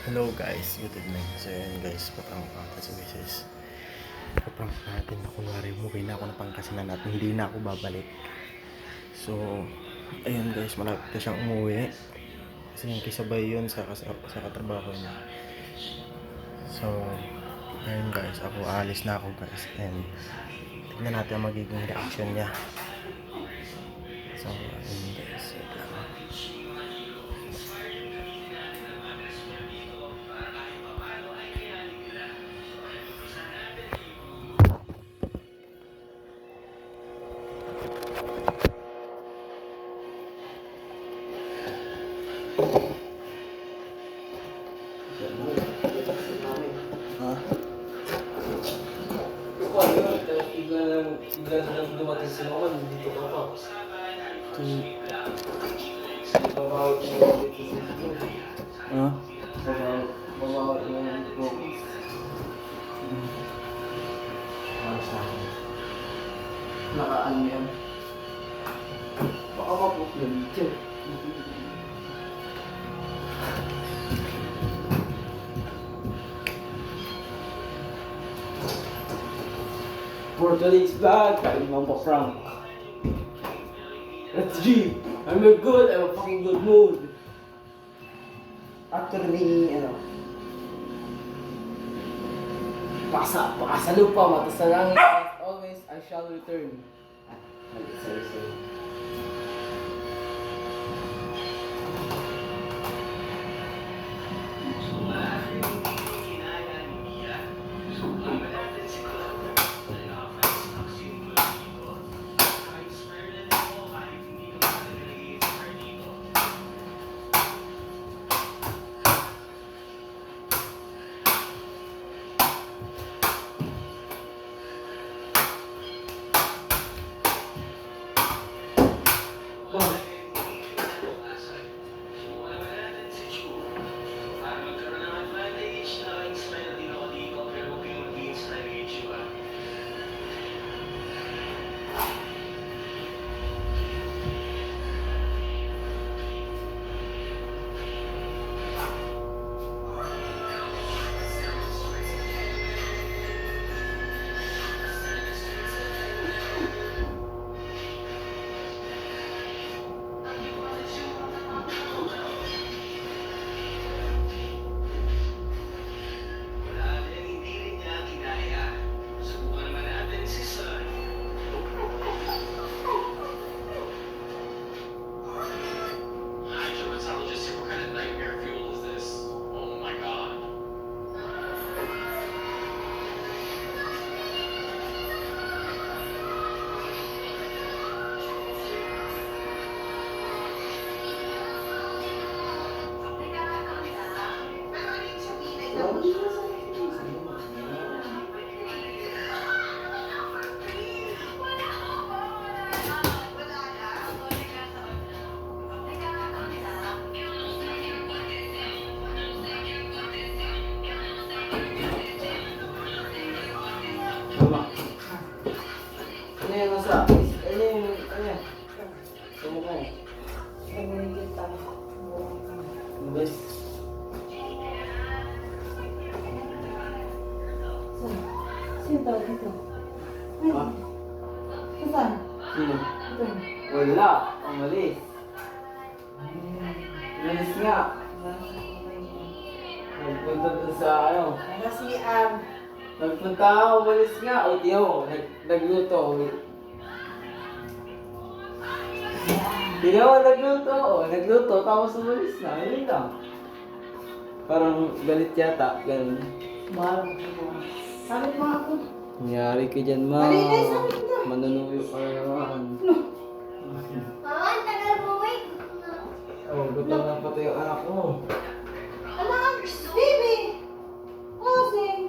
Hello guys, good evening. So yun guys, paprank natin si Mrs. Paprank natin na kunwari umuwi na ako na Pangasinan at hindi na ako babalik. So, ayun guys, malapit na siyang umuwi. Kasi yung kisabay yun sa katrabaho niya. So, ayun guys, ako aalis na ako guys. And tignan natin ang magiging reaction niya. So, ayun guys. Ha? Bigla na lang dumating si Mama, dito ka pa. Babawat mo dito sa dito. Ha? Babawat mo dito. Nakaan yan. Baka mapuklan dyan. For today's vlog, kain mo po Frank. Let's G! I'm a fucking good mood. After the, pakasa lupa, mata sa langit, as always, I shall return. Sorry. Ano yung nasa? Ano yan? Sumukha eh. Bes. Sino tawag dito? Ha? Saan? Sino? Ito. Wala. Umalis. Umalis nga. Nagpunta dun sa Kasi, Nagpunta ako, umalis nga. O tiyo, nagluto. Tiyo, nagluto. Tapos umalis na. Yun lang. Parang galit yata. Ganun. marang ko. Sabi mo ako. Nangyari ka dyan, ma. Malinay, sabi ko. Manunuyo ka naman. Mama, ang tagal mo, wait. Oh, gutom na pati yung anak mo. Alam, baby! Closing!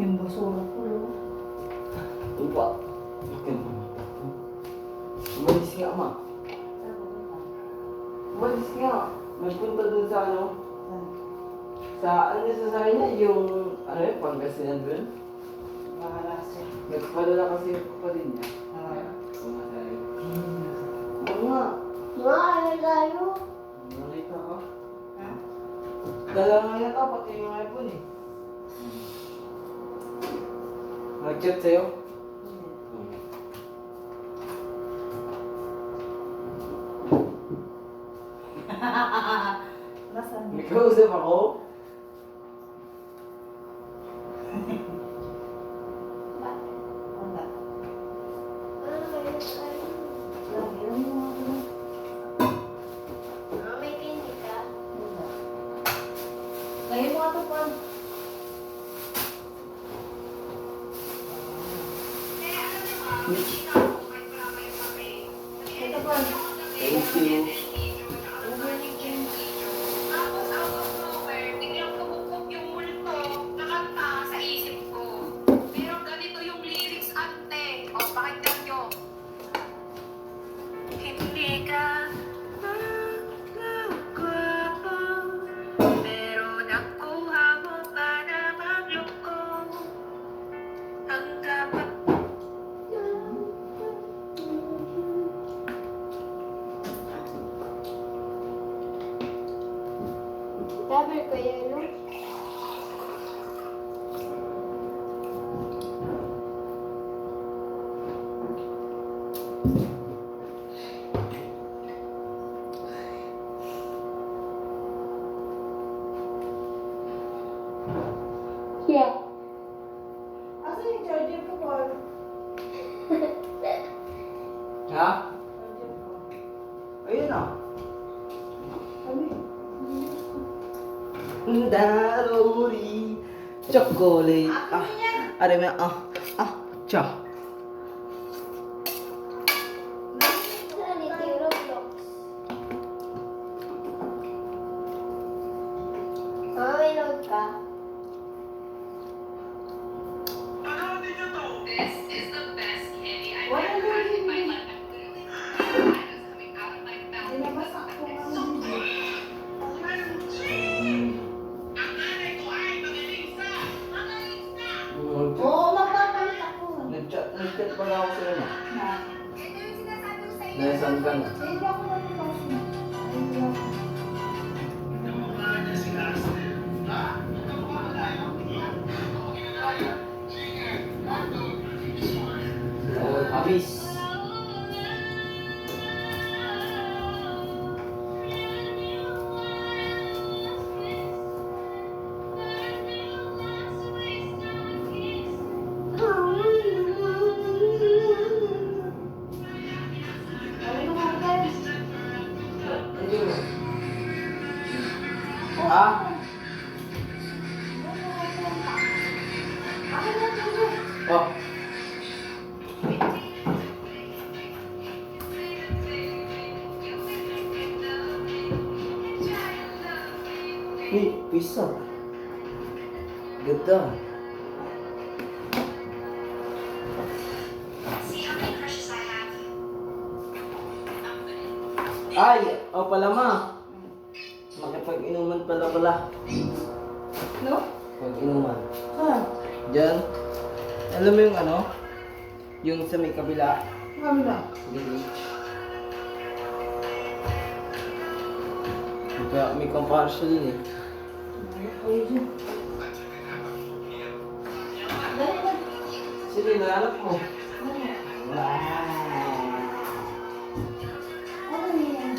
Yung basura ko, no? Lupa. Umalis nga, ma. Umalis nga. Nagpunta dun sa ano? Sa ano yung sasabi niya? Yung ano yun? Pangasinan dun? Bahala siya. Nagpadala kasi yung kapatid niya. Ah. Pumatay. Oo nga. Ma, ano tayo? Nakita ka? Ha? Dala nga yata pati yung iPhone eh. Nag-chat sa'yo? Nasaan? May kausap ako? Bakit? Wala. Ano naman tayo? Lagi lang yung mga ganun. Ma, may candy ka? Wala. Ngayon mga to pa. Ito pa. Thank you. Tapos out of nowhere, biglang kumukog yung multo na kanta sa isip ko. Pero ganito yung lyrics, ante. O, pakinggan nyo. Hindi ka magwapo, pero nakuha mo pa na magloko. Ang kapag Cover ko yun, no? Yeah. Asan yung charger ko, Paul? Ha? Charger ko. Ayun na. Kami. Darori. Chocolate. Akin na yan. Are mo cha. Saan dito yung Roblox? Mama, may load ka? This is the best candy I've Wala ever had in my na. life. I'm literally coming out of my mouth. Dinabasa ko ang video. Ang nanay ko ay magaling sa Oo, magpapalita ko. Nag-chat pala ako sa'yo na. Ha? Ito yung sinasabi ko sa inyo. Nasaan ka na? Hindi ako nababasa. Hindi ako. Abis. Ano yung mga guys? Hindi mo. Ha? Akin na ito. Oh. Hey, pizza. Ganda. See how many crushes I have? Ay, pala ma. Makipag-inuman pala. No? Pag-inuman. Ha? Diyan. Alam mo yung ano? Yung sa may kabila. Kami na. Village. May comparison yun eh. Dali na. Sige, nahanap mo. Dali. Wow. Ano yan?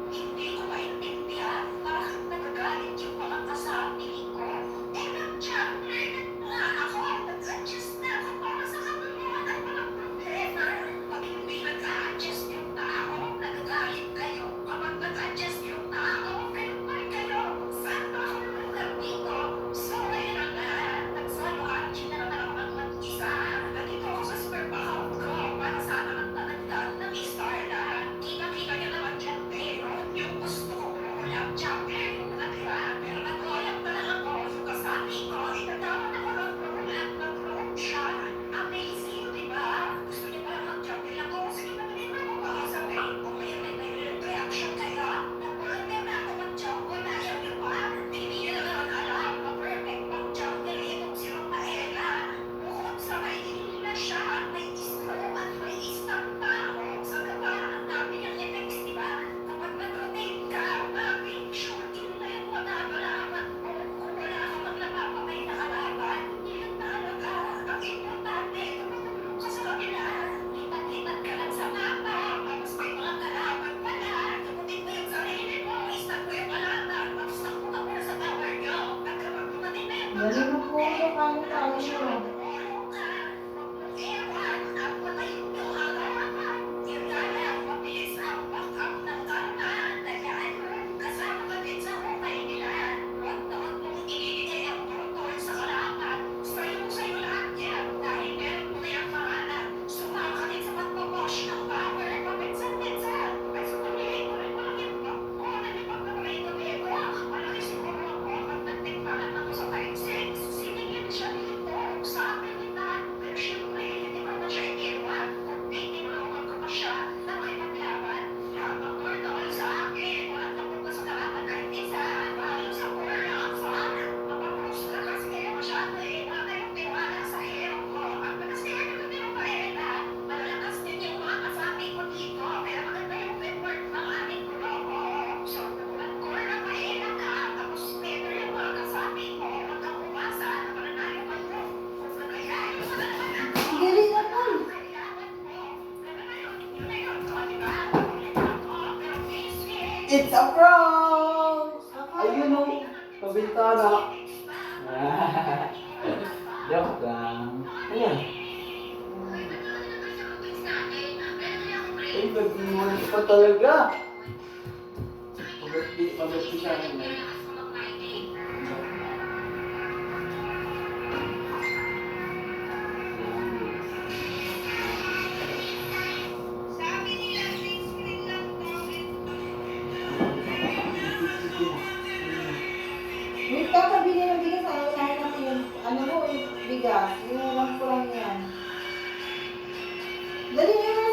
Hindi ko maintindihan bakit nagagalit yung mga kasabi ko. Eh, nag-chapter na ako. Nag-adjust na ako para sa kanila. Walang problema. Pag hindi nag-a-adjust yung tao, nagagalit kayo. Kapag nag-adjust yung tao, ganun pa rin kayo. Saan ba ako lugar dito? So, ayun na nga. Nagsalo-archi na naman ako ng mag-isa. Nandito ako sa sperm account ko para sana magtatagdag ng star na. Kita-kita niya naman dyan, pero yung gusto ko, walang chapter yung natira. Pero nag-roll-up na lang ako. Yung kasabi ko, itatawa ako ng roll-up. Nag-roll siya. Amazing, di ba? Gusto niya pala mag-chapter ako. Sige na rin ako baka sabihin kung may reaction kaya. Nag-roll na ako mag-chapter na siya, di ba? Hindi niya naman alam na perfect mag-chapter itong si Rafaela. Bukod sa may na siya, may istro at may istang tao. Sa gaba, ang dami niyang effects, di ba? Kapag nag-rotate ka, maraming shooting na yung matagalaman mo. Kung wala ka man napapamay na kalaban, yun na alaga. Ang importante, tumutulong ka sa kanila. Lipat-lipat ka lang sa mapa, tapos may mga kalaban pala. Tumutin mo yung sarili mo, istat mo yung kalaban, tapos nakuha mo sa tower niyo. At kapag tumating na yung Galing mo po ito, kaya tayo mo. Siya dito, sa akin nila, pero syempre, hindi ko na siya iniwan. Kundi tinulungan ko pa siya na may maglaban. Habang turtol sa akin, walang napunta sa kalaban kahit isa. Lalo sa kurasa, mapapros na kasi masyado eh. Wala yung tiwala sa hero ko. Ang kasi ano din yung paela. Malalakas din yung mga kasabi ko dito. Kaya maganda yung teamwork ng aming grupo. So, nakulan ko na paela ka. Tapos, better yung mga kasabi ko. Huwag kang umasa na mananalo kayo. Kung nagayaan mo na naman ako. Ang galing naman. It's a prank! Ayun o, pabintana. Joke lang. Ayan. Ay, nag-iwan pa talaga. Pagati siya naman. Sabi nila, green screen lang daw. Wait ka, pabili ng bigas. Ayaw natin yung, ano mo, yung bigas. Inuwan ko lang yan. Dali nyo na